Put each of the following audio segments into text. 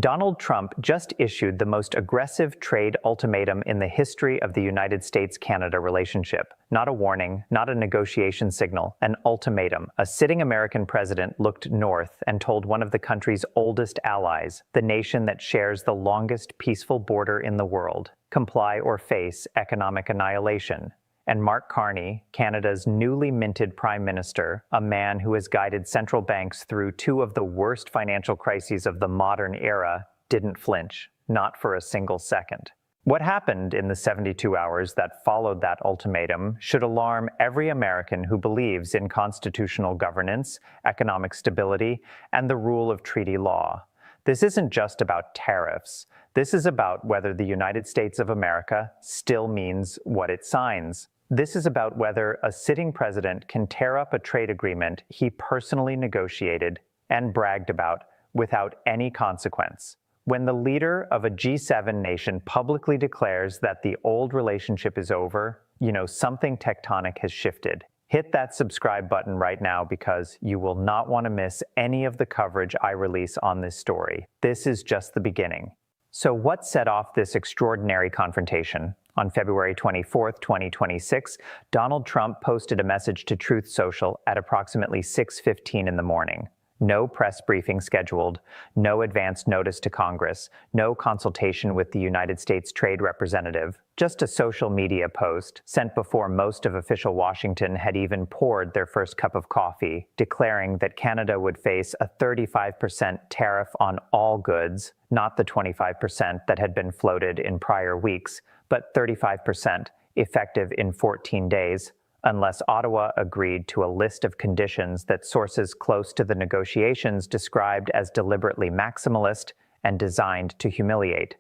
Donald Trump just issued the most aggressive trade ultimatum in the history of the United States-Canada relationship. Not a warning, not a negotiation signal, an ultimatum. A sitting American president looked north and told one of the country's oldest allies, the nation that shares the longest peaceful border in the world, comply or face economic annihilation. And Mark Carney, Canada's newly minted Prime Minister, a man who has guided central banks through two of the worst financial crises of the modern era, didn't flinch, not for a single second. What happened in the 72 hours that followed that ultimatum should alarm every American who believes in constitutional governance, economic stability, and the rule of treaty law. This isn't just about tariffs. This is about whether the United States of America still means what it signs. This is about whether a sitting president can tear up a trade agreement he personally negotiated and bragged about without any consequence. When the leader of a G7 nation publicly declares that the old relationship is over, you know something tectonic has shifted. Hit that subscribe button right now because you will not want to miss any of the coverage I release on this story. This is just the beginning. So what set off this extraordinary confrontation? On February 24, 2026, Donald Trump posted a message to Truth Social at approximately 6:15 in the morning. No press briefing scheduled, no advance notice to Congress, no consultation with the United States Trade Representative, just a social media post sent before most of official Washington had even poured their first cup of coffee, declaring that Canada would face a 35% tariff on all goods, not the 25% that had been floated in prior weeks, but 35% effective in 14 days, unless Ottawa agreed to a list of conditions that sources close to the negotiations described as deliberately maximalist and designed to humiliate.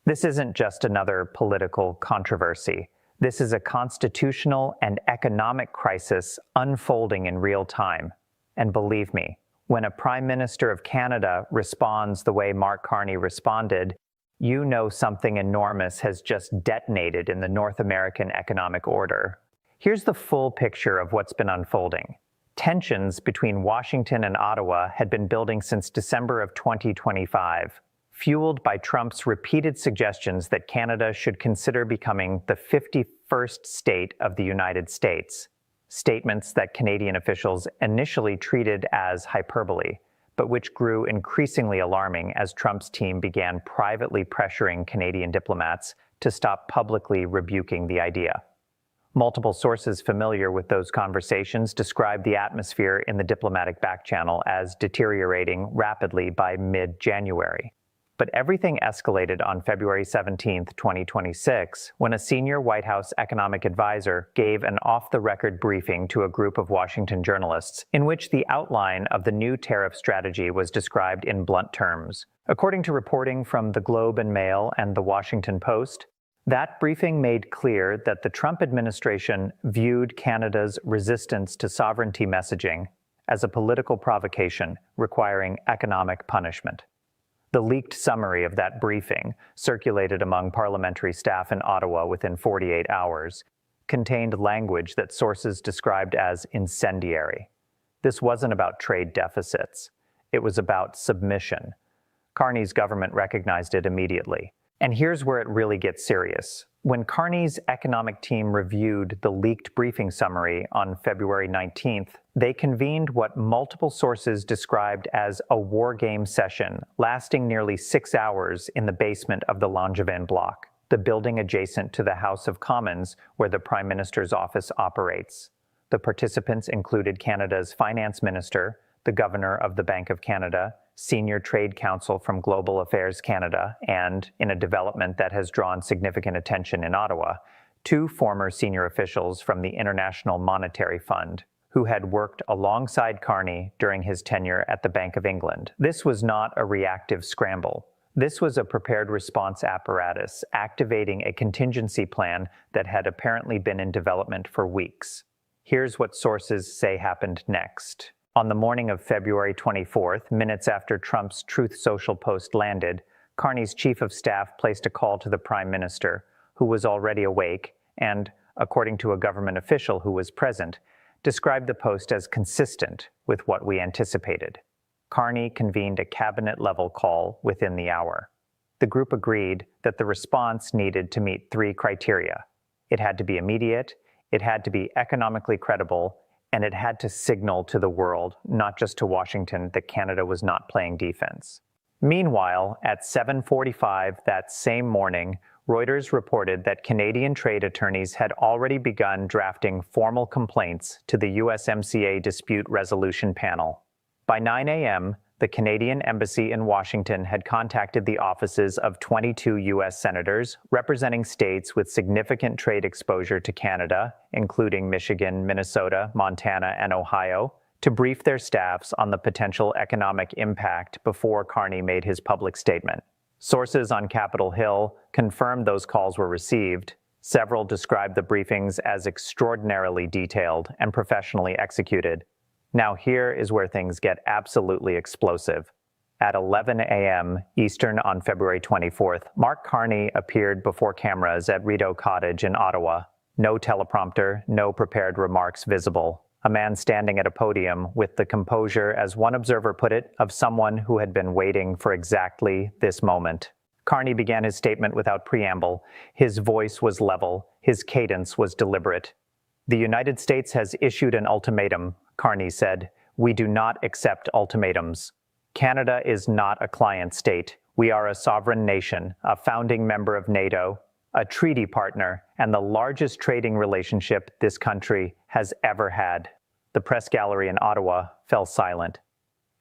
This isn't just another political controversy. This is a constitutional and economic crisis unfolding in real time. And believe me, when a Prime Minister of Canada responds the way Mark Carney responded, you know something enormous has just detonated in the North American economic order. Here's the full picture of what's been unfolding. Tensions between Washington and Ottawa had been building since December of 2025, fueled by Trump's repeated suggestions that Canada should consider becoming the 51st state of the United States. Statements that Canadian officials initially treated as hyperbole, but which grew increasingly alarming as Trump's team began privately pressuring Canadian diplomats to stop publicly rebuking the idea. Multiple sources familiar with those conversations described the atmosphere in the diplomatic backchannel as deteriorating rapidly by mid-January. But everything escalated on February 17, 2026, when a senior White House economic advisor gave an off-the-record briefing to a group of Washington journalists, in which the outline of the new tariff strategy was described in blunt terms. According to reporting from The Globe and Mail and The Washington Post, that briefing made clear that the Trump administration viewed Canada's resistance to sovereignty messaging as a political provocation requiring economic punishment. The leaked summary of that briefing, circulated among parliamentary staff in Ottawa within 48 hours, contained language that sources described as incendiary. This wasn't about trade deficits. It was about submission. Carney's government recognized it immediately. And here's where it really gets serious. When Carney's economic team reviewed the leaked briefing summary on February 19th, they convened what multiple sources described as a war game session lasting nearly 6 hours in the basement of the Langevin block, the building adjacent to the House of Commons where the Prime Minister's office operates. The participants included Canada's finance minister, the governor of the Bank of Canada, senior trade counsel from Global Affairs Canada, and, in a development that has drawn significant attention in Ottawa, two former senior officials from the International Monetary Fund, who had worked alongside Carney during his tenure at the Bank of England. This was not a reactive scramble. This was a prepared response apparatus activating a contingency plan that had apparently been in development for weeks. Here's what sources say happened next. On the morning of February 24th, minutes after Trump's Truth Social post landed, Carney's chief of staff placed a call to the Prime Minister, who was already awake, and, according to a government official who was present, described the post as consistent with what we anticipated. Carney convened a cabinet-level call within the hour. The group agreed that the response needed to meet three criteria. It had to be immediate, it had to be economically credible, and it had to signal to the world, not just to Washington, that Canada was not playing defense. Meanwhile, at 7:45 that same morning, Reuters reported that Canadian trade attorneys had already begun drafting formal complaints to the USMCA Dispute Resolution Panel. By 9 a.m., the Canadian Embassy in Washington had contacted the offices of 22 U.S. senators representing states with significant trade exposure to Canada, including Michigan, Minnesota, Montana, and Ohio, to brief their staffs on the potential economic impact before Carney made his public statement. Sources on Capitol Hill confirmed those calls were received. Several described the briefings as extraordinarily detailed and professionally executed. Now here is where things get absolutely explosive. At 11 a.m. Eastern on February 24th, Mark Carney appeared before cameras at Rideau Cottage in Ottawa. No teleprompter, no prepared remarks visible. A man standing at a podium with the composure, as one observer put it, of someone who had been waiting for exactly this moment. Carney began his statement without preamble. His voice was level. His cadence was deliberate. "The United States has issued an ultimatum," Carney said. "We do not accept ultimatums. Canada is not a client state. We are a sovereign nation, a founding member of NATO, a treaty partner, and the largest trading relationship this country has ever had." The press gallery in Ottawa fell silent.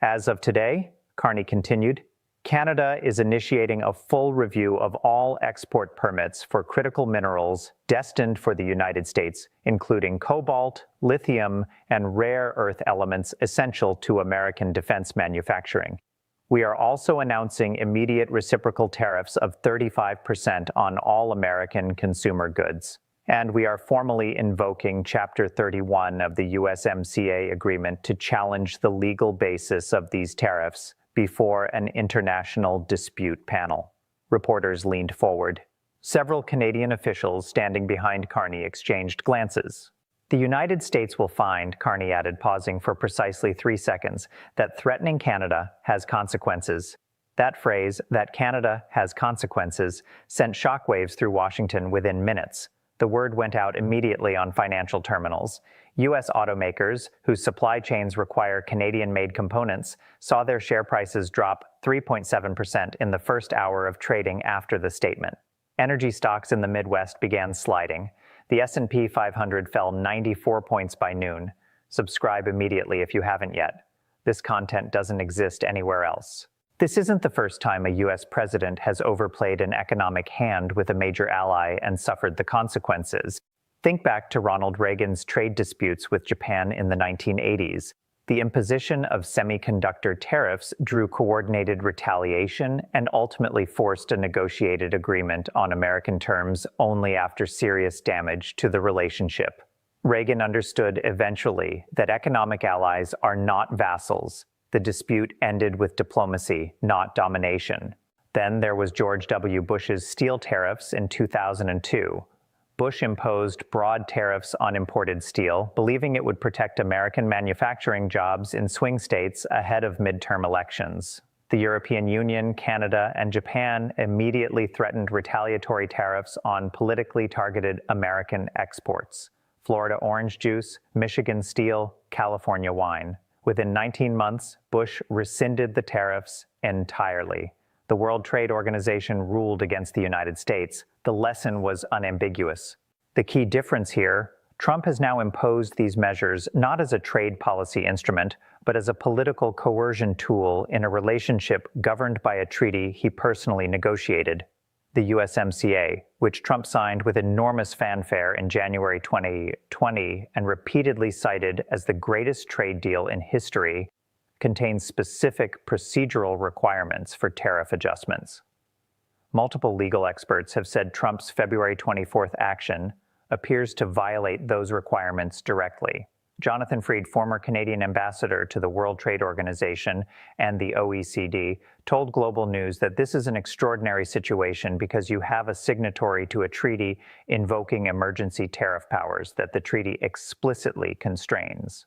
"As of today," Carney continued, "Canada is initiating a full review of all export permits for critical minerals destined for the United States, including cobalt, lithium, and rare earth elements essential to American defense manufacturing. We are also announcing immediate reciprocal tariffs of 35% on all American consumer goods. And we are formally invoking Chapter 31 of the USMCA agreement to challenge the legal basis of these tariffs before an international dispute panel." Reporters leaned forward. Several Canadian officials standing behind Carney exchanged glances. "The United States will find," Carney added, pausing for precisely 3 seconds, "that threatening Canada has consequences." That phrase, "that Canada has consequences," sent shockwaves through Washington within minutes. The word went out immediately on financial terminals. U.S. automakers, whose supply chains require Canadian-made components, saw their share prices drop 3.7% in the first hour of trading after the statement. Energy stocks in the Midwest began sliding. The S&P 500 fell 94 points by noon. Subscribe immediately if you haven't yet. This content doesn't exist anywhere else. This isn't the first time a U.S. president has overplayed an economic hand with a major ally and suffered the consequences. Think back to Ronald Reagan's trade disputes with Japan in the 1980s. The imposition of semiconductor tariffs drew coordinated retaliation and ultimately forced a negotiated agreement on American terms only after serious damage to the relationship. Reagan understood eventually that economic allies are not vassals. The dispute ended with diplomacy, not domination. Then there was George W. Bush's steel tariffs in 2002. Bush imposed broad tariffs on imported steel, believing it would protect American manufacturing jobs in swing states ahead of midterm elections. The European Union, Canada, and Japan immediately threatened retaliatory tariffs on politically targeted American exports: Florida orange juice, Michigan steel, California wine. Within 19 months, Bush rescinded the tariffs entirely. The World Trade Organization ruled against the United States. The lesson was unambiguous. The key difference here: Trump has now imposed these measures not as a trade policy instrument, but as a political coercion tool in a relationship governed by a treaty he personally negotiated, the USMCA, which Trump signed with enormous fanfare in January 2020 and repeatedly cited as the greatest trade deal in history, contains specific procedural requirements for tariff adjustments. Multiple legal experts have said Trump's February 24th action appears to violate those requirements directly. Jonathan Freed, former Canadian ambassador to the World Trade Organization and the OECD, told Global News that this is an extraordinary situation because you have a signatory to a treaty invoking emergency tariff powers that the treaty explicitly constrains.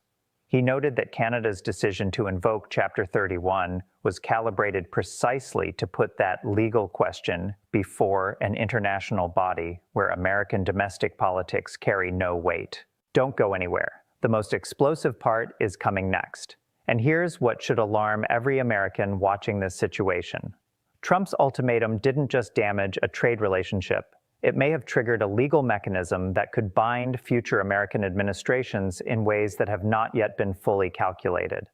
He noted that Canada's decision to invoke Chapter 31 was calibrated precisely to put that legal question before an international body where American domestic politics carry no weight. Don't go anywhere. The most explosive part is coming next. And here's what should alarm every American watching this situation. Trump's ultimatum didn't just damage a trade relationship. It may have triggered a legal mechanism that could bind future American administrations in ways that have not yet been fully calculated.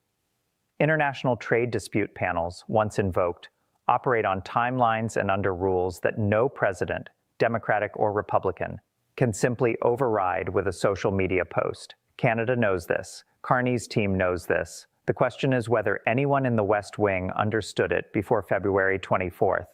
International trade dispute panels, once invoked, operate on timelines and under rules that no president, Democratic or Republican, can simply override with a social media post. Canada knows this. Carney's team knows this. The question is whether anyone in the West Wing understood it before February 24th.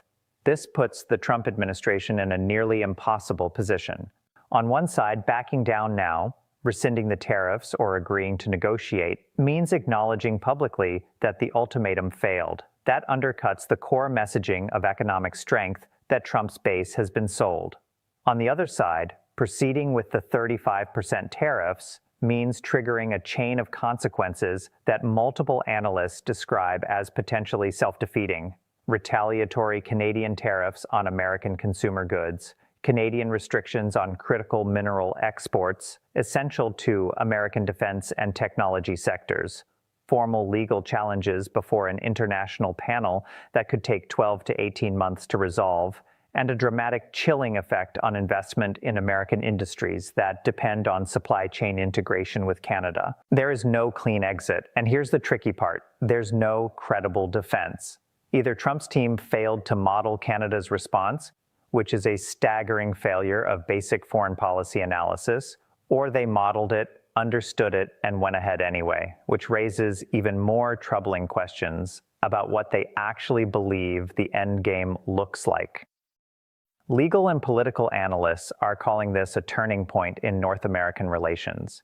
This puts the Trump administration in a nearly impossible position. On one side, backing down now, rescinding the tariffs or agreeing to negotiate, means acknowledging publicly that the ultimatum failed. That undercuts the core messaging of economic strength that Trump's base has been sold. On the other side, proceeding with the 35% tariffs means triggering a chain of consequences that multiple analysts describe as potentially self-defeating. Retaliatory Canadian tariffs on American consumer goods, Canadian restrictions on critical mineral exports, essential to American defense and technology sectors, formal legal challenges before an international panel that could take 12 to 18 months to resolve, and a dramatic chilling effect on investment in American industries that depend on supply chain integration with Canada. There is no clean exit, and here's the tricky part. There's no credible defense. Either Trump's team failed to model Canada's response, which is a staggering failure of basic foreign policy analysis, or they modeled it, understood it, and went ahead anyway, which raises even more troubling questions about what they actually believe the end game looks like. Legal and political analysts are calling this a turning point in North American relations.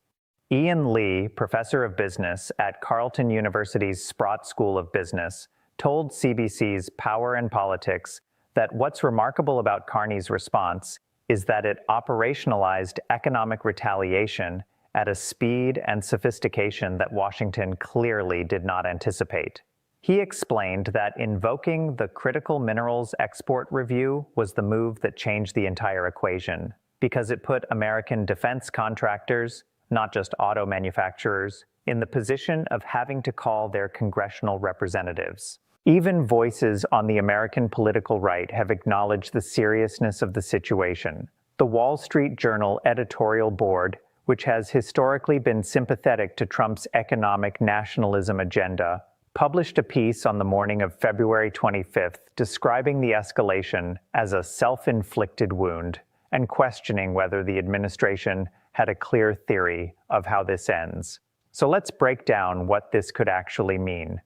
Ian Lee, professor of business at Carleton University's Sprott School of Business, told CBC's Power and Politics that what's remarkable about Carney's response is that it operationalized economic retaliation at a speed and sophistication that Washington clearly did not anticipate. He explained that invoking the Critical Minerals Export Review was the move that changed the entire equation, because it put American defense contractors, not just auto manufacturers, in the position of having to call their congressional representatives. Even voices on the American political right have acknowledged the seriousness of the situation. The Wall Street Journal editorial board, which has historically been sympathetic to Trump's economic nationalism agenda, published a piece on the morning of February 25th describing the escalation as a self-inflicted wound and questioning whether the administration had a clear theory of how this ends. So let's break down what this could actually mean.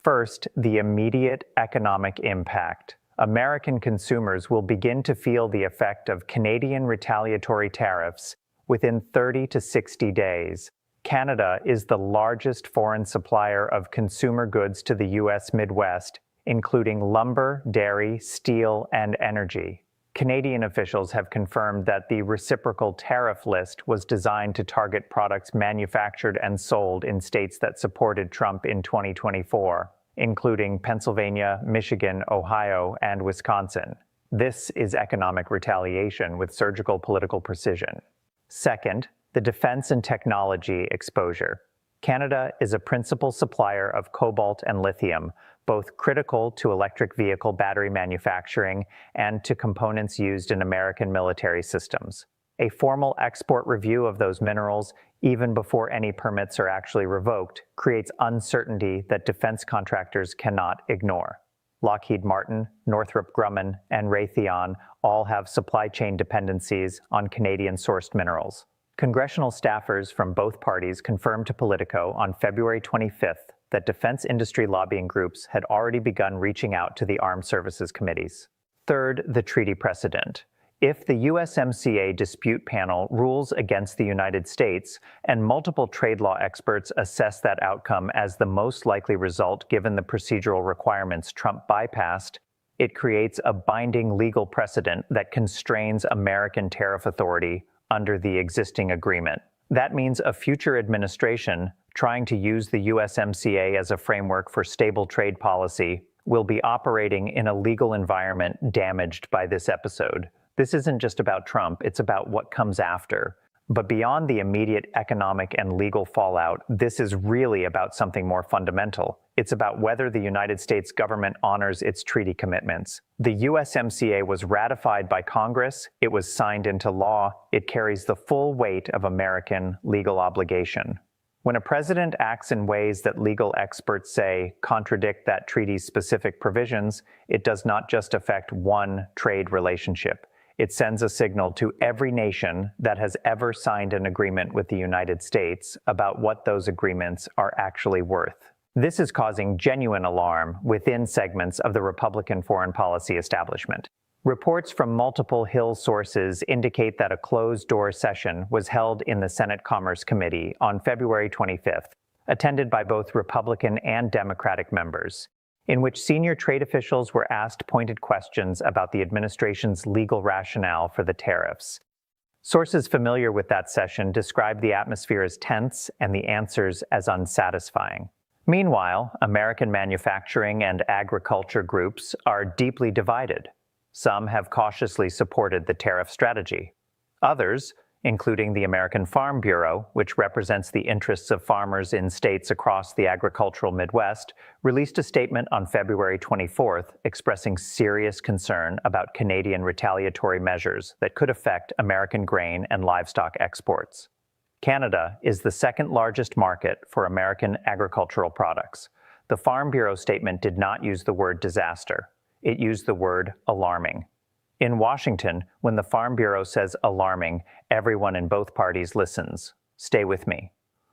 First, the immediate economic impact. American consumers will begin to feel the effect of Canadian retaliatory tariffs within 30 to 60 days. Canada is the largest foreign supplier of consumer goods to the U.S. Midwest, including lumber, dairy, steel, and energy. Canadian officials have confirmed that the reciprocal tariff list was designed to target products manufactured and sold in states that supported Trump in 2024, including Pennsylvania, Michigan, Ohio, and Wisconsin. This is economic retaliation with surgical political precision. Second, the defense and technology exposure. Canada is a principal supplier of cobalt and lithium, both critical to electric vehicle battery manufacturing and to components used in American military systems. A formal export review of those minerals, even before any permits are actually revoked, creates uncertainty that defense contractors cannot ignore. Lockheed Martin, Northrop Grumman, and Raytheon all have supply chain dependencies on Canadian-sourced minerals. Congressional staffers from both parties confirmed to Politico on February 25th that defense industry lobbying groups had already begun reaching out to the armed services committees. Third, the treaty precedent. If the USMCA dispute panel rules against the United States, and multiple trade law experts assess that outcome as the most likely result given the procedural requirements Trump bypassed, it creates a binding legal precedent that constrains American tariff authority under the existing agreement. That means a future administration, trying to use the USMCA as a framework for stable trade policy, will be operating in a legal environment damaged by this episode. This isn't just about Trump, it's about what comes after. But beyond the immediate economic and legal fallout, this is really about something more fundamental. It's about whether the United States government honors its treaty commitments. The USMCA was ratified by Congress, it was signed into law, it carries the full weight of American legal obligation. When a president acts in ways that legal experts say contradict that treaty's specific provisions, it does not just affect one trade relationship. It sends a signal to every nation that has ever signed an agreement with the United States about what those agreements are actually worth. This is causing genuine alarm within segments of the Republican foreign policy establishment. Reports from multiple Hill sources indicate that a closed-door session was held in the Senate Commerce Committee on February 25th, attended by both Republican and Democratic members, in which senior trade officials were asked pointed questions about the administration's legal rationale for the tariffs. Sources familiar with that session described the atmosphere as tense and the answers as unsatisfying. Meanwhile, American manufacturing and agriculture groups are deeply divided. Some have cautiously supported the tariff strategy. Others, including the American Farm Bureau, which represents the interests of farmers in states across the agricultural Midwest, released a statement on February 24th expressing serious concern about Canadian retaliatory measures that could affect American grain and livestock exports. Canada is the second largest market for American agricultural products. The Farm Bureau statement did not use the word disaster. It used the word alarming. In Washington, when the Farm Bureau says alarming, everyone in both parties listens. Stay with me.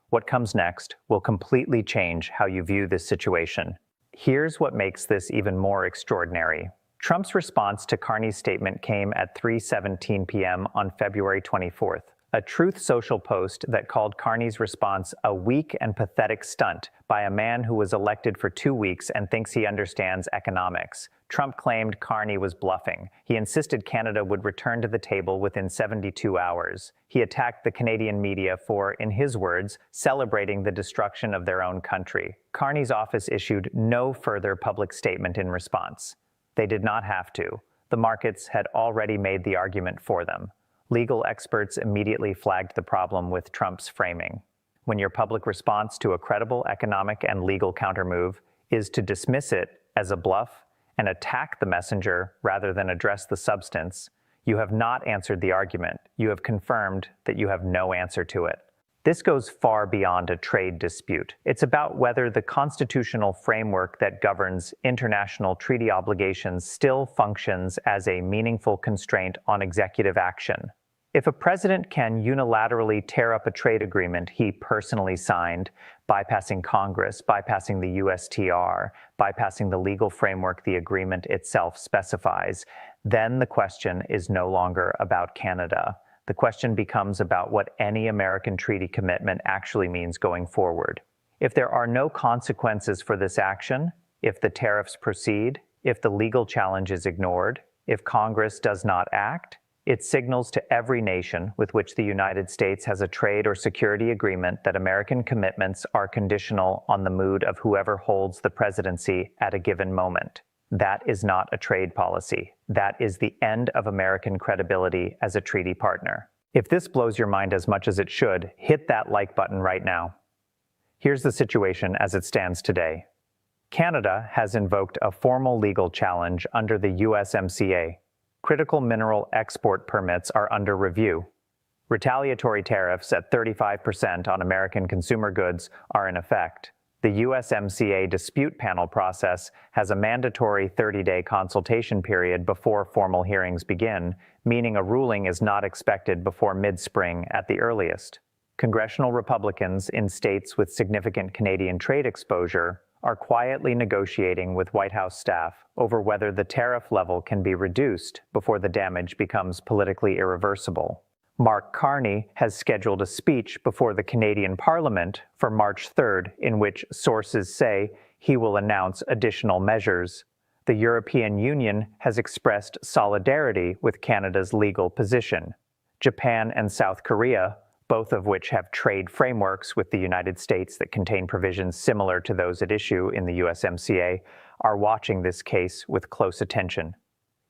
What comes next will completely change how you view this situation. Here's what makes this even more extraordinary. Trump's response to Carney's statement came at 3:17 p.m. on February 24th. A Truth Social post that called Carney's response a weak and pathetic stunt by a man who was elected for 2 weeks and thinks he understands economics. Trump claimed Carney was bluffing. He insisted Canada would return to the table within 72 hours. He attacked the Canadian media for, in his words, celebrating the destruction of their own country. Carney's office issued no further public statement in response. They did not have to. The markets had already made the argument for them. Legal experts immediately flagged the problem with Trump's framing. When your public response to a credible economic and legal countermove is to dismiss it as a bluff and attack the messenger rather than address the substance, you have not answered the argument. You have confirmed that you have no answer to it. This goes far beyond a trade dispute. It's about whether the constitutional framework that governs international treaty obligations still functions as a meaningful constraint on executive action. If a president can unilaterally tear up a trade agreement he personally signed, bypassing Congress, bypassing the USTR, bypassing the legal framework the agreement itself specifies, then the question is no longer about Canada. The question becomes about what any American treaty commitment actually means going forward. If there are no consequences for this action, if the tariffs proceed, if the legal challenge is ignored, if Congress does not act, it signals to every nation with which the United States has a trade or security agreement that American commitments are conditional on the mood of whoever holds the presidency at a given moment. That is not a trade policy. That is the end of American credibility as a treaty partner. If this blows your mind as much as it should, hit that like button right now. Here's the situation as it stands today. Canada has invoked a formal legal challenge under the USMCA. Critical mineral export permits are under review. Retaliatory tariffs at 35% on American consumer goods are in effect. The USMCA dispute panel process has a mandatory 30-day consultation period before formal hearings begin, meaning a ruling is not expected before mid-spring at the earliest. Congressional Republicans in states with significant Canadian trade exposure are quietly negotiating with White House staff over whether the tariff level can be reduced before the damage becomes politically irreversible. Mark Carney has scheduled a speech before the Canadian Parliament for March 3rd, in which sources say he will announce additional measures. The European Union has expressed solidarity with Canada's legal position. Japan and South Korea, both of which have trade frameworks with the United States that contain provisions similar to those at issue in the USMCA, are watching this case with close attention.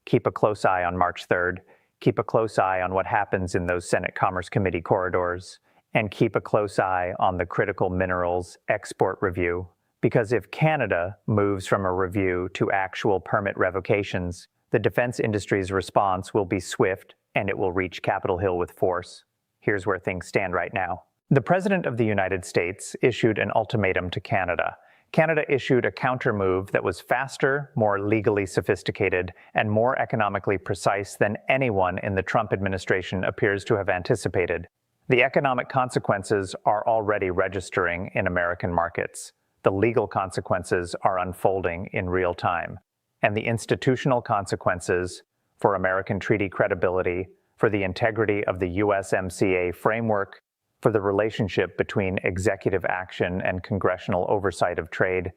Keep a close eye on March 3rd, keep a close eye on what happens in those Senate Commerce Committee corridors, and keep a close eye on the critical minerals export review, because if Canada moves from a review to actual permit revocations, the defense industry's response will be swift and it will reach Capitol Hill with force. Here's where things stand right now. The President of the United States issued an ultimatum to Canada. Canada issued a counter-move that was faster, more legally sophisticated, and more economically precise than anyone in the Trump administration appears to have anticipated. The economic consequences are already registering in American markets. The legal consequences are unfolding in real time. And the institutional consequences for American treaty credibility, for the integrity of the USMCA framework, for the relationship between executive action and congressional oversight of trade,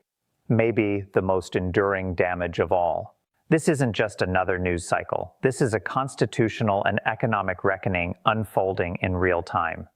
may be the most enduring damage of all. This isn't just another news cycle. This is a constitutional and economic reckoning unfolding in real time.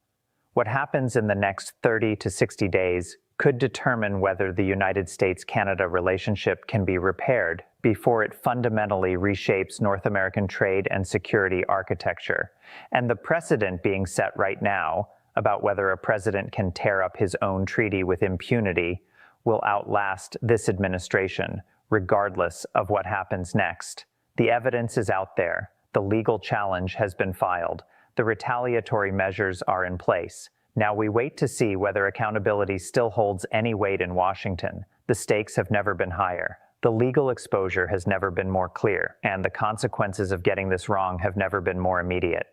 What happens in the next 30 to 60 days could determine whether the United States-Canada relationship can be repaired before it fundamentally reshapes North American trade and security architecture. And the precedent being set right now about whether a president can tear up his own treaty with impunity will outlast this administration, regardless of what happens next. The evidence is out there. The legal challenge has been filed. The retaliatory measures are in place. Now we wait to see whether accountability still holds any weight in Washington. The stakes have never been higher. The legal exposure has never been more clear, and the consequences of getting this wrong have never been more immediate.